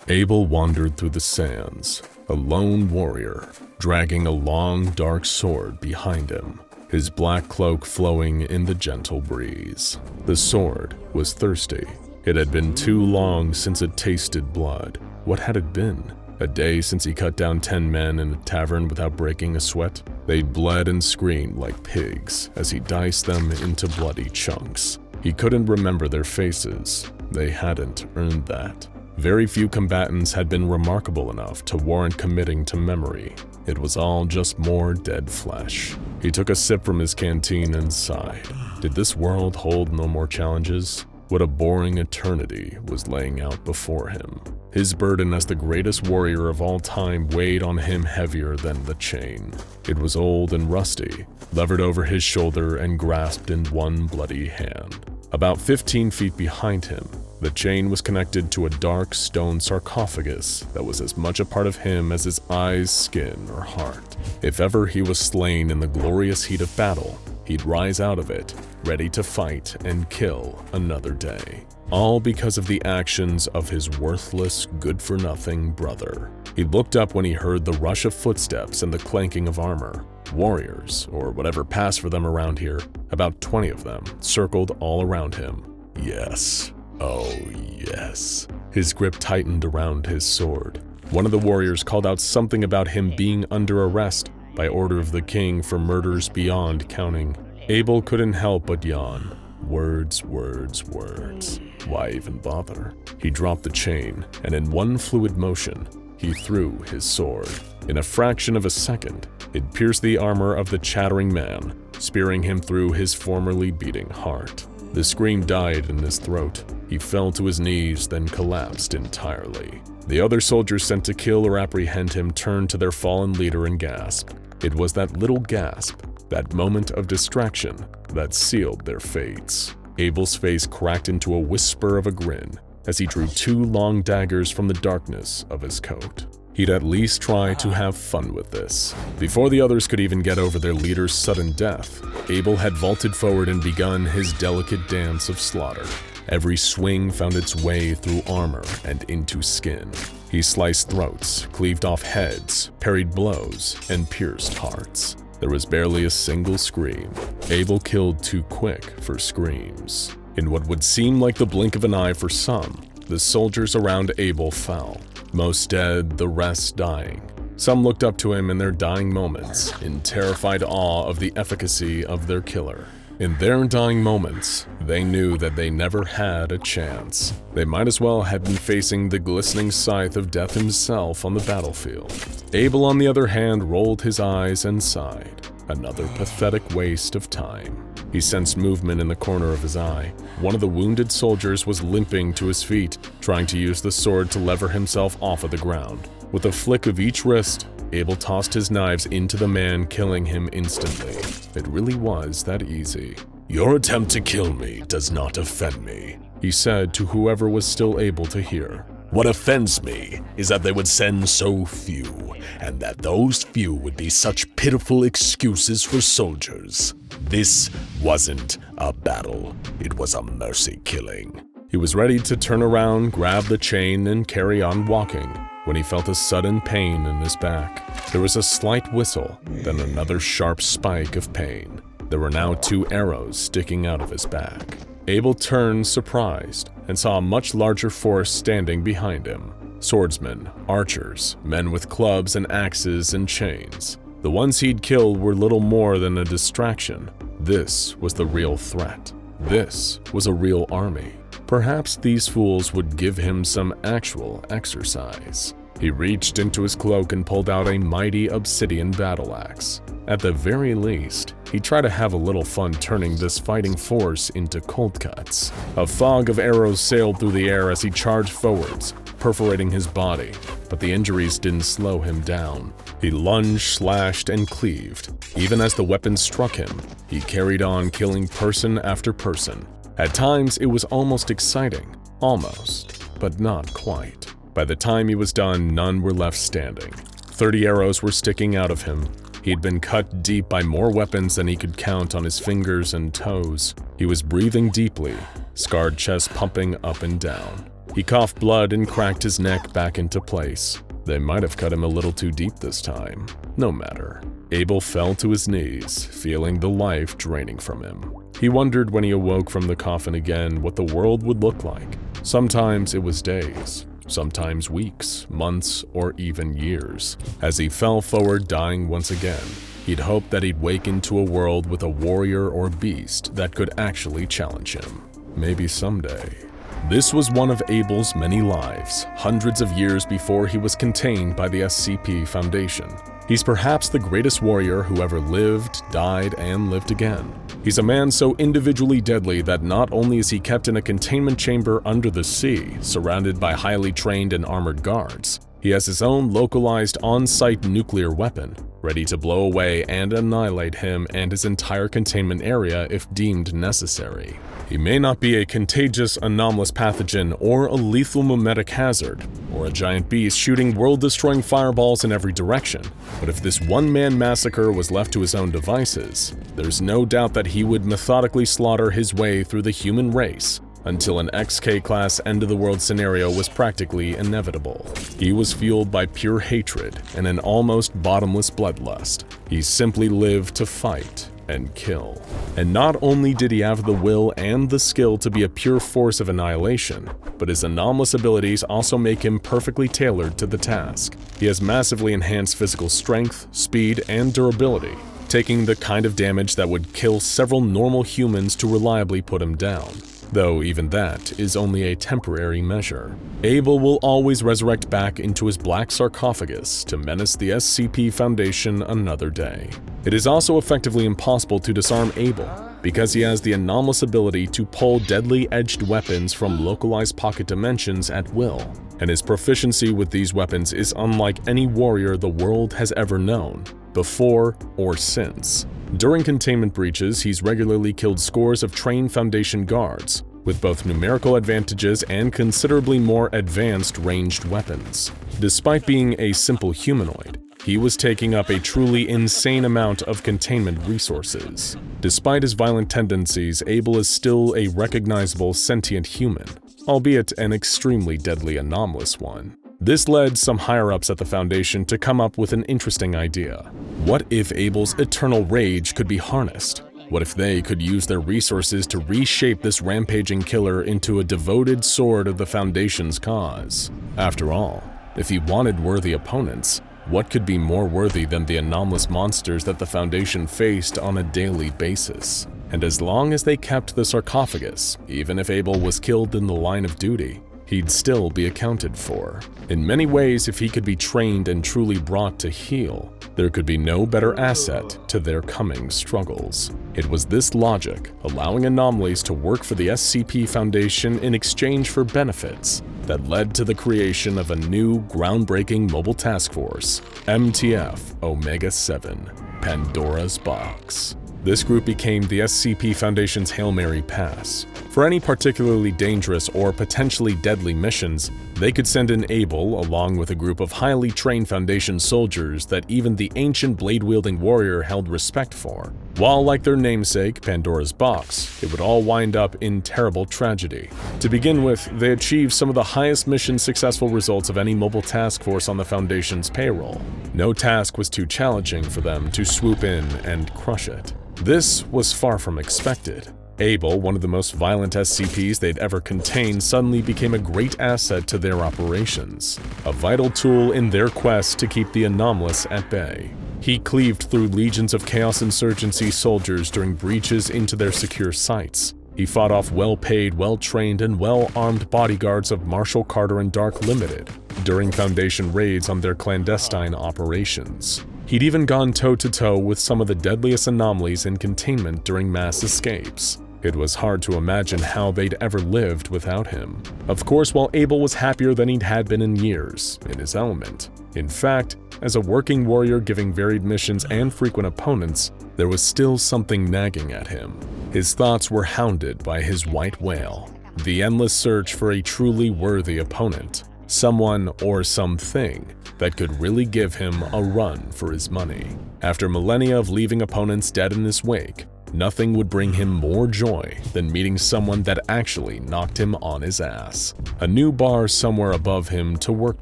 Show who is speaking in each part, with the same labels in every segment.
Speaker 1: Abel wandered through the sands, a lone warrior, dragging a long, dark sword behind him, his black cloak flowing in the gentle breeze. The sword was thirsty. It had been too long since it tasted blood. What had it been? A day since he cut down 10 men in a tavern without breaking a sweat? They bled and screamed like pigs as he diced them into bloody chunks. He couldn't remember their faces. They hadn't earned that. Very few combatants had been remarkable enough to warrant committing to memory. It was all just more dead flesh. He took a sip from his canteen and sighed. Did this world hold no more challenges? What a boring eternity was laying out before him. His burden as the greatest warrior of all time weighed on him heavier than the chain. It was old and rusty, levered over his shoulder and grasped in one bloody hand. About 15 feet behind him, the chain was connected to a dark stone sarcophagus that was as much a part of him as his eyes, skin, or heart. If ever he was slain in the glorious heat of battle, he'd rise out of it, ready to fight and kill another day. All because of the actions of his worthless, good-for-nothing brother. He looked up when he heard the rush of footsteps and the clanking of armor. Warriors, or whatever passed for them around here, about 20 of them, circled all around him. Yes. Oh, yes. His grip tightened around his sword. One of the warriors called out something about him being under arrest by order of the king for murders beyond counting. Abel couldn't help but yawn. Words, words, words. Why even bother? He dropped the chain, and in one fluid motion, he threw his sword. In a fraction of a second, it pierced the armor of the chattering man, spearing him through his formerly beating heart. The scream died in his throat. He fell to his knees, then collapsed entirely. The other soldiers sent to kill or apprehend him turned to their fallen leader and gasped. It was that little gasp, that moment of distraction, that sealed their fates. Abel's face cracked into a whisper of a grin as he drew 2 long daggers from the darkness of his coat. He'd at least try to have fun with this. Before the others could even get over their leader's sudden death, Abel had vaulted forward and begun his delicate dance of slaughter. Every swing found its way through armor and into skin. He sliced throats, cleaved off heads, parried blows, and pierced hearts. There was barely a single scream. Abel killed too quick for screams. In what would seem like the blink of an eye for some, the soldiers around Abel fell. Most dead, the rest dying. Some looked up to him in their dying moments, in terrified awe of the efficacy of their killer. In their dying moments, they knew that they never had a chance. They might as well have been facing the glistening scythe of death himself on the battlefield. Abel, on the other hand, rolled his eyes and sighed. Another pathetic waste of time. He sensed movement in the corner of his eye. One of the wounded soldiers was limping to his feet, trying to use the sword to lever himself off of the ground. With a flick of each wrist, Abel tossed his knives into the man, killing him instantly. It really was that easy. "Your attempt to kill me does not offend me," he said to whoever was still able to hear. "What offends me is that they would send so few, and that those few would be such pitiful excuses for soldiers. This wasn't a battle. It was a mercy killing." He was ready to turn around, grab the chain, and carry on walking, when he felt a sudden pain in his back. There was a slight whistle, then another sharp spike of pain. There were now 2 arrows sticking out of his back. Abel turned, surprised, and saw a much larger force standing behind him. Swordsmen, archers, men with clubs and axes and chains. The ones he'd killed were little more than a distraction. This was the real threat. This was a real army. Perhaps these fools would give him some actual exercise. He reached into his cloak and pulled out a mighty obsidian battle axe. At the very least, he'd try to have a little fun turning this fighting force into cold cuts. A fog of arrows sailed through the air as he charged forwards, perforating his body, but the injuries didn't slow him down. He lunged, slashed, and cleaved. Even as the weapon struck him, he carried on, killing person after person. At times, it was almost exciting. Almost, but not quite. By the time he was done, none were left standing. 30 arrows were sticking out of him. He'd been cut deep by more weapons than he could count on his fingers and toes. He was breathing deeply, scarred chest pumping up and down. He coughed blood and cracked his neck back into place. They might have cut him a little too deep this time. No matter. Abel fell to his knees, feeling the life draining from him. He wondered when he awoke from the coffin again what the world would look like. Sometimes it was days, sometimes weeks, months, or even years. As he fell forward, dying once again, he'd hoped that he'd wake into a world with a warrior or beast that could actually challenge him. Maybe someday. This was one of Abel's many lives, hundreds of years before he was contained by the SCP Foundation. He's perhaps the greatest warrior who ever lived, died, and lived again. He's a man so individually deadly that not only is he kept in a containment chamber under the sea, surrounded by highly trained and armored guards, he has his own localized on-site nuclear weapon, ready to blow away and annihilate him and his entire containment area if deemed necessary. He may not be a contagious anomalous pathogen or a lethal mimetic hazard, or a giant beast shooting world-destroying fireballs in every direction, but if this one-man massacre was left to his own devices, there's no doubt that he would methodically slaughter his way through the human race until an Keter-Class end-of-the-world scenario was practically inevitable. He was fueled by pure hatred and an almost bottomless bloodlust. He simply lived to fight and kill. And not only did he have the will and the skill to be a pure force of annihilation, but his anomalous abilities also make him perfectly tailored to the task. He has massively enhanced physical strength, speed, and durability, taking the kind of damage that would kill several normal humans to reliably put him down. Though even that is only a temporary measure. Abel will always resurrect back into his black sarcophagus to menace the SCP Foundation another day. It is also effectively impossible to disarm Abel, because he has the anomalous ability to pull deadly edged weapons from localized pocket dimensions at will, and his proficiency with these weapons is unlike any warrior the world has ever known, before or since. During containment breaches, he's regularly killed scores of trained Foundation guards, with both numerical advantages and considerably more advanced ranged weapons. Despite being a simple humanoid, he was taking up a truly insane amount of containment resources. Despite his violent tendencies, Abel is still a recognizable sentient human, albeit an extremely deadly anomalous one. This led some higher-ups at the Foundation to come up with an interesting idea. What if Abel's eternal rage could be harnessed? What if they could use their resources to reshape this rampaging killer into a devoted sword of the Foundation's cause? After all, if he wanted worthy opponents, what could be more worthy than the anomalous monsters that the Foundation faced on a daily basis? And as long as they kept the sarcophagus, even if Abel was killed in the line of duty, he'd still be accounted for. In many ways, if he could be trained and truly brought to heel, there could be no better asset to their coming struggles. It was this logic, allowing anomalies to work for the SCP Foundation in exchange for benefits, that led to the creation of a new, groundbreaking mobile task force, MTF Omega-7, Pandora's Box. This group became the SCP Foundation's Hail Mary Pass. For any particularly dangerous or potentially deadly missions, they could send in Abel along with a group of highly trained Foundation soldiers that even the ancient blade-wielding warrior held respect for. While, like their namesake, Pandora's Box, it would all wind up in terrible tragedy. To begin with, they achieved some of the highest mission successful results of any mobile task force on the Foundation's payroll. No task was too challenging for them to swoop in and crush it. This was far from expected. Abel, one of the most violent SCPs they'd ever contained, suddenly became a great asset to their operations, a vital tool in their quest to keep the anomalous at bay. He cleaved through legions of Chaos Insurgency soldiers during breaches into their secure sites. He fought off well-paid, well-trained, and well-armed bodyguards of Marshall Carter and Dark Limited during Foundation raids on their clandestine operations. He'd even gone toe-to-toe with some of the deadliest anomalies in containment during mass escapes. It was hard to imagine how they'd ever lived without him. Of course, while Abel was happier than he'd had been in years, in his element. In fact, as a working warrior giving varied missions and frequent opponents, there was still something nagging at him. His thoughts were hounded by his white whale, the endless search for a truly worthy opponent, someone or something that could really give him a run for his money. After millennia of leaving opponents dead in his wake, Nothing would bring him more joy than meeting someone that actually knocked him on his ass. A new bar somewhere above him to work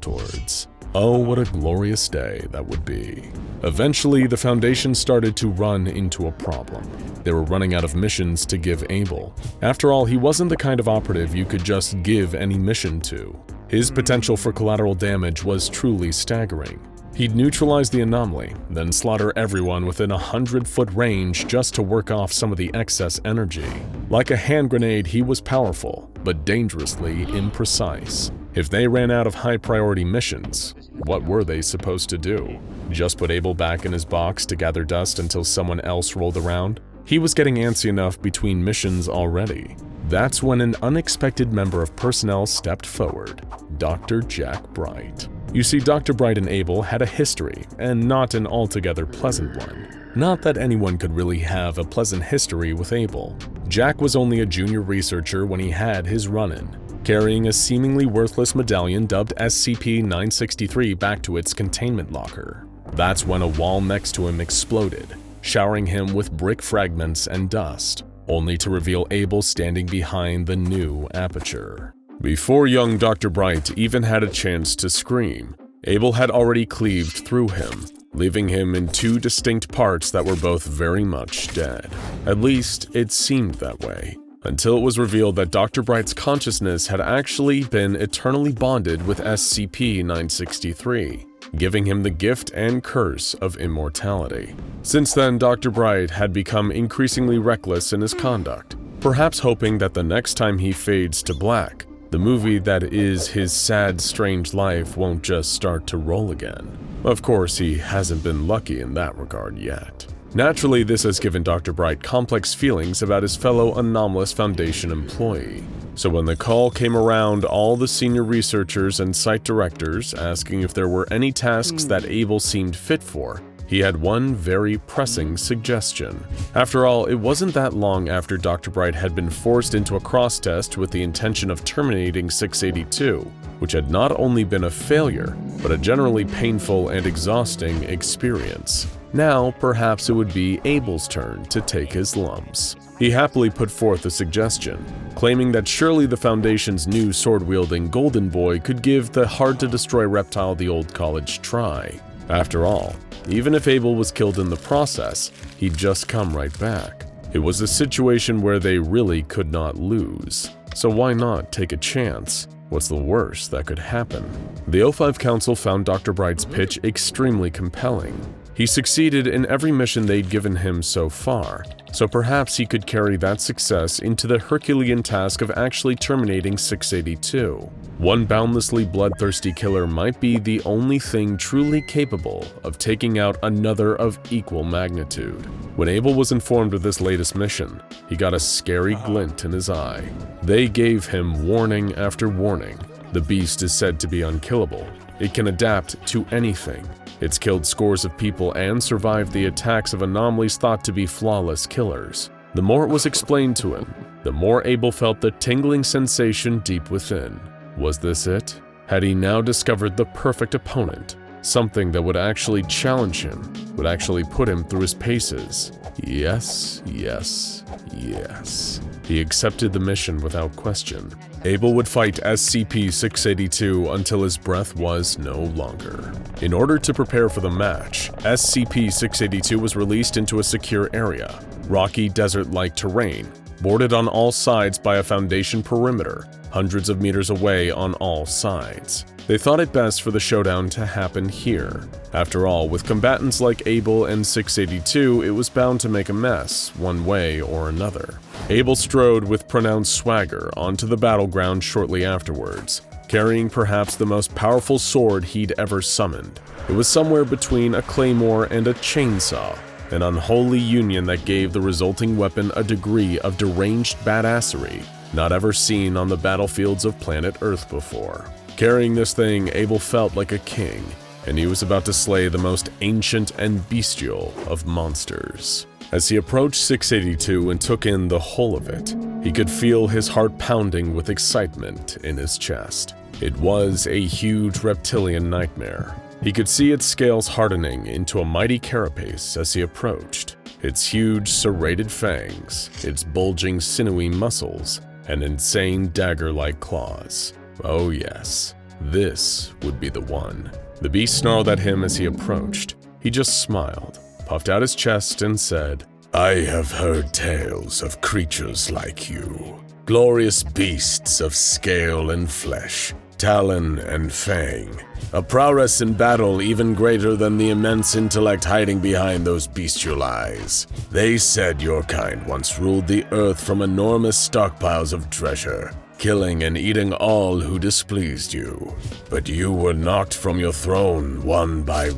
Speaker 1: towards. Oh, what a glorious day that would be. Eventually, the Foundation started to run into a problem. They were running out of missions to give Abel. After all, he wasn't the kind of operative you could just give any mission to. His potential for collateral damage was truly staggering. He'd neutralize the anomaly, then slaughter everyone within a 100-foot range just to work off some of the excess energy. Like a hand grenade, he was powerful, but dangerously imprecise. If they ran out of high-priority missions, what were they supposed to do? Just put Abel back in his box to gather dust until someone else rolled around? He was getting antsy enough between missions already. That's when an unexpected member of personnel stepped forward, Dr. Jack Bright. You see, Dr. Bright and Abel had a history, and not an altogether pleasant one. Not that anyone could really have a pleasant history with Abel. Jack was only a junior researcher when he had his run-in, carrying a seemingly worthless medallion dubbed SCP-963 back to its containment locker. That's when a wall next to him exploded, showering him with brick fragments and dust, only to reveal Abel standing behind the new aperture. Before young Dr. Bright even had a chance to scream, Abel had already cleaved through him, leaving him in two distinct parts that were both very much dead. At least, it seemed that way, until it was revealed that Dr. Bright's consciousness had actually been eternally bonded with SCP-963, giving him the gift and curse of immortality. Since then, Dr. Bright had become increasingly reckless in his conduct, perhaps hoping that the next time he fades to black, the movie that is his sad, strange life won't just start to roll again. Of course, he hasn't been lucky in that regard yet. Naturally, this has given Dr. Bright complex feelings about his fellow anomalous Foundation employee. So when the call came around, all the senior researchers and site directors asking if there were any tasks that Abel seemed fit for, he had one very pressing suggestion. After all, it wasn't that long after Dr. Bright had been forced into a cross-test with the intention of terminating 682, which had not only been a failure, but a generally painful and exhausting experience. Now, perhaps it would be Abel's turn to take his lumps. He happily put forth a suggestion, claiming that surely the Foundation's new sword-wielding Golden Boy could give the hard-to-destroy reptile the old college try. After all, even if Abel was killed in the process, he'd just come right back. It was a situation where they really could not lose. So why not take a chance? What's the worst that could happen? The O5 Council found Dr. Bright's pitch extremely compelling. He succeeded in every mission they'd given him so far, so perhaps he could carry that success into the Herculean task of actually terminating 682. One boundlessly bloodthirsty killer might be the only thing truly capable of taking out another of equal magnitude. When Abel was informed of this latest mission, he got a scary glint in his eye. They gave him warning after warning. The beast is said to be unkillable. It can adapt to anything. It's killed scores of people and survived the attacks of anomalies thought to be flawless killers. The more it was explained to him, the more Abel felt the tingling sensation deep within. Was this it? Had he now discovered the perfect opponent? Something that would actually challenge him, would actually put him through his paces? Yes, yes, yes. He accepted the mission without question. Abel would fight SCP-682 until his breath was no longer. In order to prepare for the match, SCP-682 was released into a secure area, rocky desert-like terrain, bordered on all sides by a Foundation perimeter, hundreds of meters away on all sides. They thought it best for the showdown to happen here. After all, with combatants like Abel and 682, it was bound to make a mess, one way or another. Abel strode with pronounced swagger onto the battleground shortly afterwards, carrying perhaps the most powerful sword he'd ever summoned. It was somewhere between a claymore and a chainsaw, an unholy union that gave the resulting weapon a degree of deranged badassery not ever seen on the battlefields of planet Earth before. Carrying this thing, Abel felt like a king, and he was about to slay the most ancient and bestial of monsters. As he approached 682 and took in the whole of it, he could feel his heart pounding with excitement in his chest. It was a huge reptilian nightmare. He could see its scales hardening into a mighty carapace as he approached. its huge serrated fangs, its bulging sinewy muscles, and insane dagger-like claws. Oh yes, this would be the one. The beast snarled at him as he approached. He just smiled, puffed out his chest, and said, "I have heard tales of creatures like you. Glorious beasts of scale and flesh, talon and fang. A prowess in battle even greater than the immense intellect hiding behind those bestial eyes. They said your kind once ruled the earth from enormous stockpiles of treasure, killing and eating all who displeased you. But you were knocked from your throne one by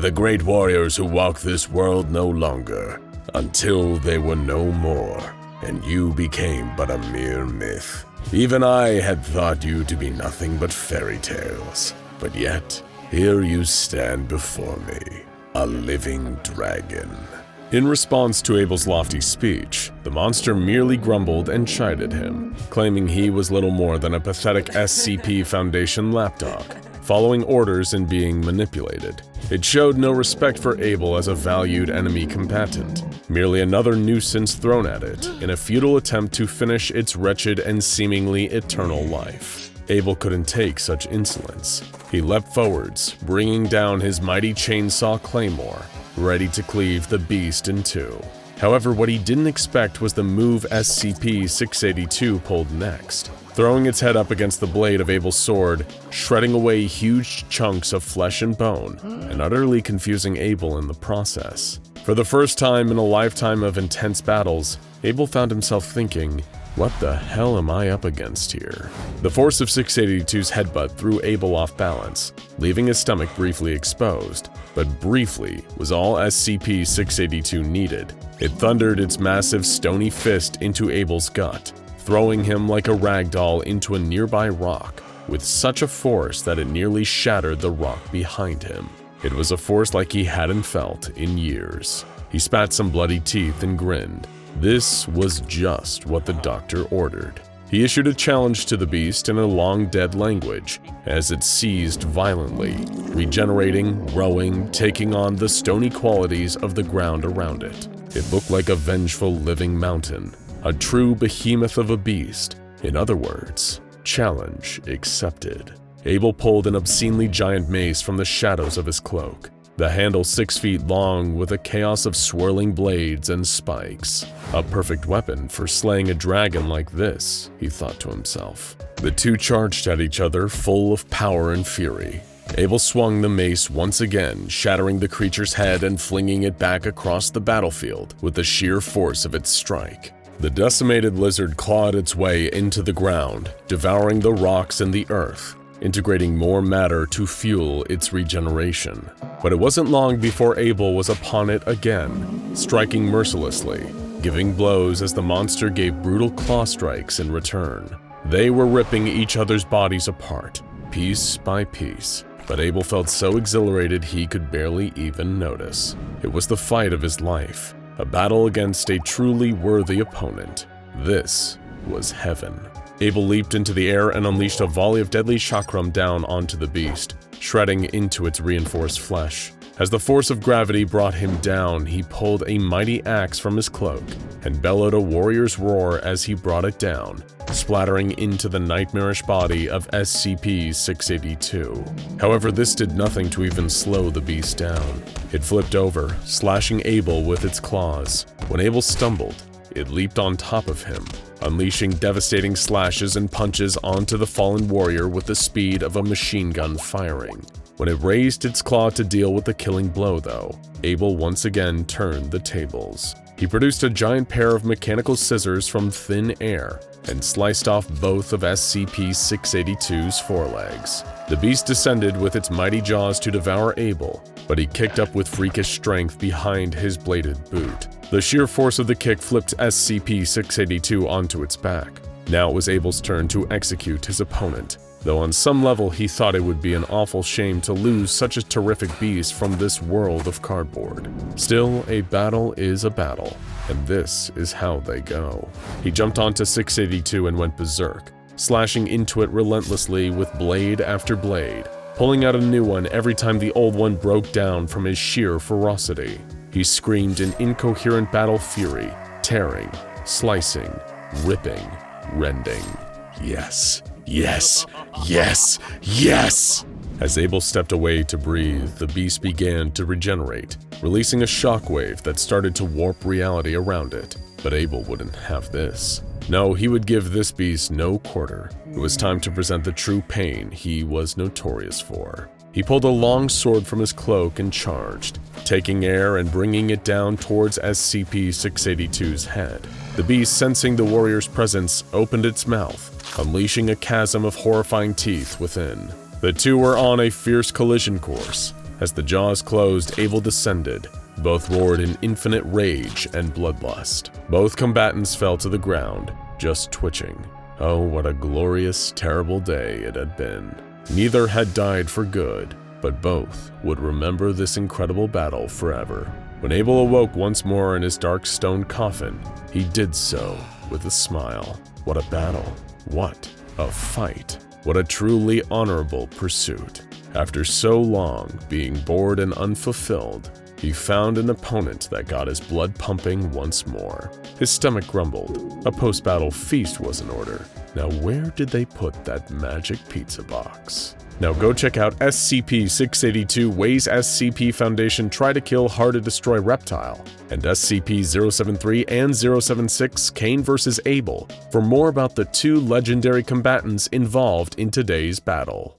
Speaker 1: the great warriors who walk this world no longer, until they were no more, and you became but a mere myth. Even I had thought you to be nothing but fairy tales, but yet here you stand before me, a living dragon." In response to Abel's lofty speech, the monster merely grumbled and chided him, claiming he was little more than a pathetic SCP Foundation lapdog, following orders and being manipulated. It showed no respect for Abel as a valued enemy combatant, merely another nuisance thrown at it in a futile attempt to finish its wretched and seemingly eternal life. Abel couldn't take such insolence. He leapt forwards, bringing down his mighty chainsaw claymore, ready to cleave the beast in two. However, what he didn't expect was the move SCP-682 pulled next, throwing its head up against the blade of Abel's sword, shredding away huge chunks of flesh and bone, and utterly confusing Abel in the process. For the first time in a lifetime of intense battles, Abel found himself thinking, "What the hell am I up against here?" The force of 682's headbutt threw Abel off balance, leaving his stomach briefly exposed, but briefly was all SCP-682 needed. It thundered its massive stony fist into Abel's gut, throwing him like a rag doll into a nearby rock, with such a force that it nearly shattered the rock behind him. It was a force like he hadn't felt in years. He spat some bloody teeth and grinned. This was just what the doctor ordered. He issued a challenge to the beast in a long-dead language as it seized violently, regenerating, growing, taking on the stony qualities of the ground around it. It looked like a vengeful living mountain, a true behemoth of a beast. In other words, challenge accepted. Abel pulled an obscenely giant mace from the shadows of his cloak, the handle 6 feet long with a chaos of swirling blades and spikes. A perfect weapon for slaying a dragon like this, he thought to himself. The two charged at each other, full of power and fury. Abel swung the mace once again, shattering the creature's head and flinging it back across the battlefield with the sheer force of its strike. The decimated lizard clawed its way into the ground, devouring the rocks and the earth, integrating more matter to fuel its regeneration. But it wasn't long before Abel was upon it again, striking mercilessly, giving blows as the monster gave brutal claw strikes in return. They were ripping each other's bodies apart, piece by piece, but Abel felt so exhilarated he could barely even notice. It was the fight of his life, a battle against a truly worthy opponent. This was heaven. Abel leaped into the air and unleashed a volley of deadly chakram down onto the beast, shredding into its reinforced flesh. As the force of gravity brought him down, he pulled a mighty axe from his cloak and bellowed a warrior's roar as he brought it down, splattering into the nightmarish body of SCP-682. However, this did nothing to even slow the beast down. It flipped over, slashing Abel with its claws. When Abel stumbled, it leaped on top of him, unleashing devastating slashes and punches onto the fallen warrior with the speed of a machine gun firing. When it raised its claw to deal with the killing blow, though, Abel once again turned the tables. He produced a giant pair of mechanical scissors from thin air and sliced off both of SCP-682's forelegs. The beast descended with its mighty jaws to devour Abel, but he kicked up with freakish strength behind his bladed boot. The sheer force of the kick flipped SCP-682 onto its back. Now it was Abel's turn to execute his opponent, though on some level he thought it would be an awful shame to lose such a terrific beast from this world of cardboard. Still, a battle is a battle, and this is how they go. He jumped onto 682 and went berserk, slashing into it relentlessly with blade after blade, pulling out a new one every time the old one broke down from his sheer ferocity. He screamed in incoherent battle fury, tearing, slicing, ripping, rending. Yes, yes, yes, yes! As Abel stepped away to breathe, the beast began to regenerate, releasing a shockwave that started to warp reality around it. But Abel wouldn't have this. No, he would give this beast no quarter. It was time to present the true pain he was notorious for. He pulled a long sword from his cloak and charged, taking air and bringing it down towards SCP-682's head. The beast, sensing the warrior's presence, opened its mouth, unleashing a chasm of horrifying teeth within. The two were on a fierce collision course. As the jaws closed, Abel descended. Both roared in infinite rage and bloodlust. Both combatants fell to the ground, just twitching. Oh, what a glorious, terrible day it had been. Neither had died for good, but both would remember this incredible battle forever. When Abel awoke once more in his dark stone coffin, he did so with a smile. What a battle. What a fight. What a truly honorable pursuit. After so long being bored and unfulfilled, he found an opponent that got his blood pumping once more. His stomach grumbled. A post-battle feast was in order. Now where did they put that magic pizza box? Now go check out SCP-682 Ways SCP Foundation Try to Kill Hard to Destroy Reptile, and SCP-073 and 076 Cain vs. Abel for more about the two legendary combatants involved in today's battle.